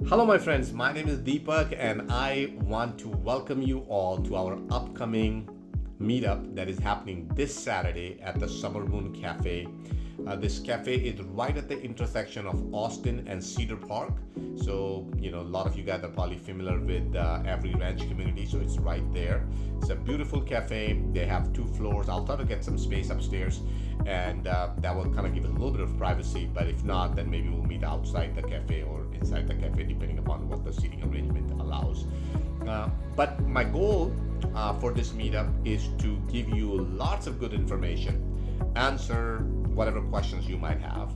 Hello, my friends. My name is Deepak, and I want to welcome you all to our upcoming meetup that is happening this Saturday at the Summer Moon Cafe. This cafe is right at the intersection of Austin and Cedar Park. So, a lot of you guys are probably familiar with Avery Ranch community, so it's right there. It's a beautiful cafe. They have two floors. I'll try to get some space upstairs, and that will kind of give it a little bit of privacy. But if not, then maybe we'll meet outside the cafe or inside the cafe, depending upon what the seating arrangement allows. But my goal for this meetup is to give you lots of good information, answer whatever questions you might have,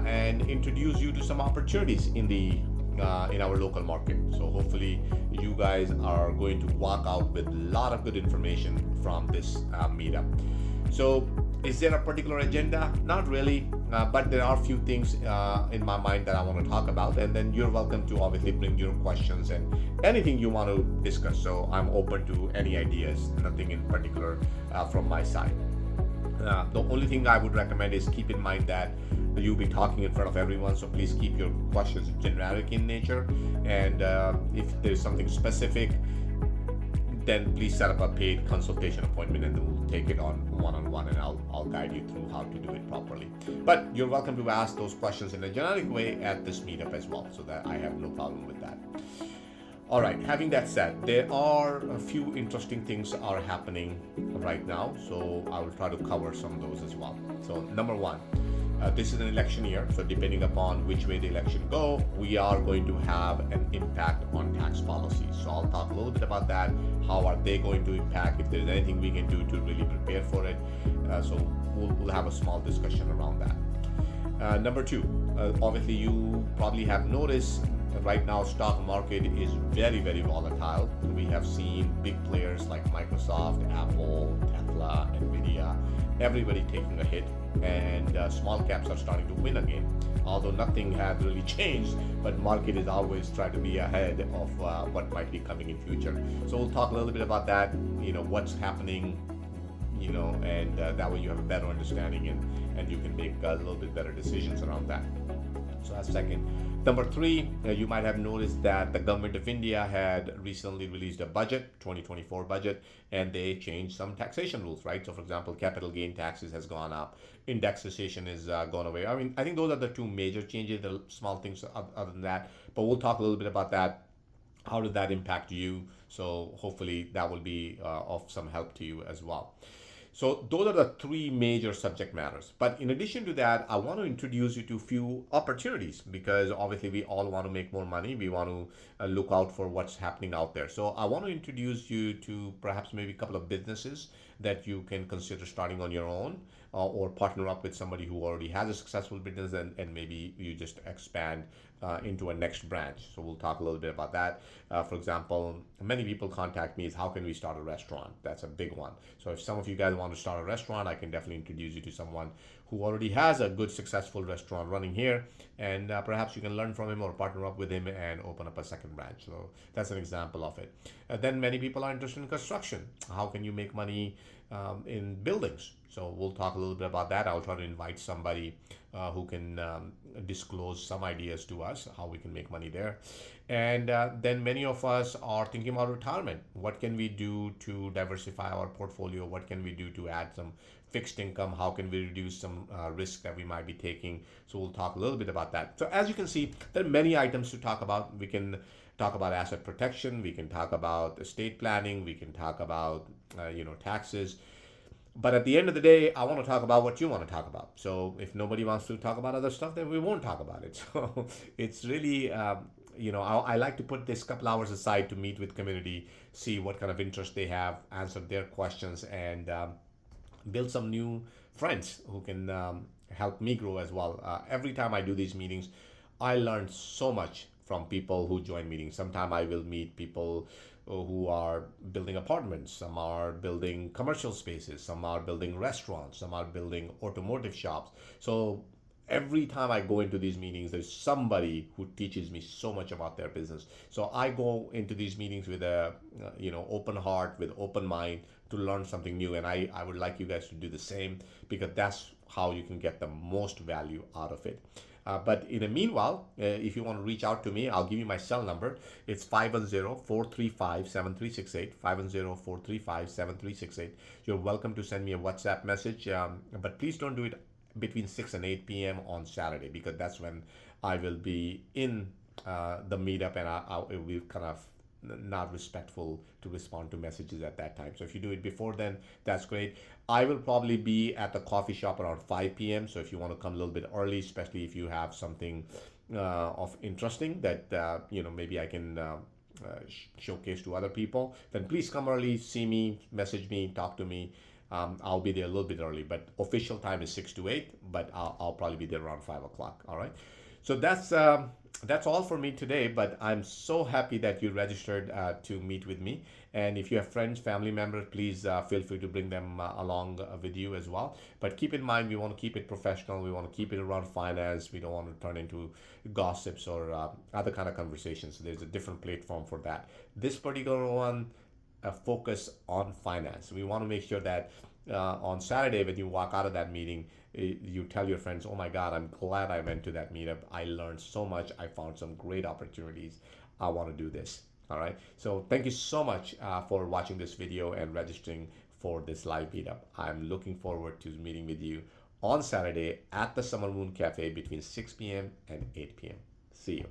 and introduce you to some opportunities in our local market. So hopefully you guys are going to walk out with a lot of good information from this meetup. So is there a particular agenda? Not really, but there are a few things in my mind that I want to talk about, and then you're welcome to obviously bring your questions and anything you want to discuss. So I'm open to any ideas, nothing in particular from my side. The only thing I would recommend is keep in mind that you'll be talking in front of everyone, so please keep your questions generic in nature. And if there's something specific, then please set up a paid consultation appointment and then we'll take it on one-on-one, and I'll guide you through how to do it properly. But you're welcome to ask those questions in a generic way at this meetup as well, so that I have no problem with that. All right, having that said, there are a few interesting things are happening right now, so I will try to cover some of those as well. So number one, this is an election year, so depending upon which way the election go, we are going to have an impact on tax policy. So I'll talk a little bit about that. How are they going to impact? If there's anything we can do to really prepare for it, so we'll have a small discussion around that. Number two, obviously you probably have noticed right now stock market is very volatile. We have seen big players like Microsoft, Apple, Tesla, Nvidia, everybody taking a hit, and small caps are starting to win again. Although nothing has really changed, but market is always trying to be ahead of what might be coming in future. So we'll talk a little bit about that. What's happening, and that way you have a better understanding, and you can make a little bit better decisions around that. So that's second. Number three, you might have noticed that the government of India had recently released a budget, 2024 budget, and they changed some taxation rules, right? So for example, capital gain taxes has gone up, indexation is gone away. I mean, I think those are the two major changes, the small things other than that, but we'll talk a little bit about that. How did that impact you? So hopefully that will be of some help to you as well. So those are the three major subject matters. But in addition to that, I want to introduce you to a few opportunities, because obviously we all want to make more money. We want to look out for what's happening out there. So I want to introduce you to perhaps maybe a couple of businesses that you can consider starting on your own, or partner up with somebody who already has a successful business, and maybe you just expand into a next branch. So we'll talk a little bit about that. For example, many people contact me is how can we start a restaurant? That's a big one. So if some of you guys want to start a restaurant, I can definitely introduce you to someone who already has a good successful restaurant running here, and perhaps you can learn from him or partner up with him and open up a second branch. So that's an example of it. Then many people are interested in construction. How can you make money in buildings? So we'll talk a little bit about that. I'll try to invite somebody who can disclose some ideas to us how we can make money there. And then many of us are thinking about retirement. What can we do to diversify our portfolio? What can we do to add some fixed income? How can we reduce some risk that we might be taking? So we'll talk a little bit about that. So as you can see, there are many items to talk about. We can talk about asset protection. We can talk about estate planning. We can talk about taxes. But at the end of the day, I want to talk about what you want to talk about. So if nobody wants to talk about other stuff, then we won't talk about it. So it's really, I like to put this couple hours aside to meet with community, see what kind of interest they have, answer their questions, and build some new friends who can help me grow as well. Every time I do these meetings, I learn so much from people who join meetings. Sometimes I will meet people who are building apartments, some are building commercial spaces, some are building restaurants, some are building automotive shops. So every time I go into these meetings, there's somebody who teaches me so much about their business. So I go into these meetings with a open heart, with open mind to learn something new, and I would like you guys to do the same, because that's how you can get the most value out of it. But in the meanwhile, if you want to reach out to me, I'll give you my cell number. It's 510-435-7368, 510-435-7368. You're welcome to send me a WhatsApp message, but please don't do it between 6 and 8 p.m. on Saturday, because that's when I will be in the meetup, and it will be kind of not respectful to respond to messages at that time. So if you do it before then, that's great. I will probably be at the coffee shop around 5 p.m. So if you want to come a little bit early, especially if you have something of interesting that maybe I can showcase to other people, then please come early, see me, message me, talk to me. I'll be there a little bit early, but official time is 6 to 8, but I'll probably be there around 5 o'clock. All right. So that's all for me today, but I'm so happy that you registered to meet with me. And if you have friends, family members, please feel free to bring them along with you as well. But keep in mind, we want to keep it professional. We want to keep it around finance. We don't want to turn into gossips or other kind of conversations. So there's a different platform for that. This particular one, focus on finance. We want to make sure that on Saturday, when you walk out of that meeting, you tell your friends, oh my God, I'm glad I went to that meetup. I learned so much. I found some great opportunities. I want to do this. All right. So thank you so much for watching this video and registering for this live meetup. I'm looking forward to meeting with you on Saturday at the Summer Moon Cafe between 6 p.m. and 8 p.m. See you.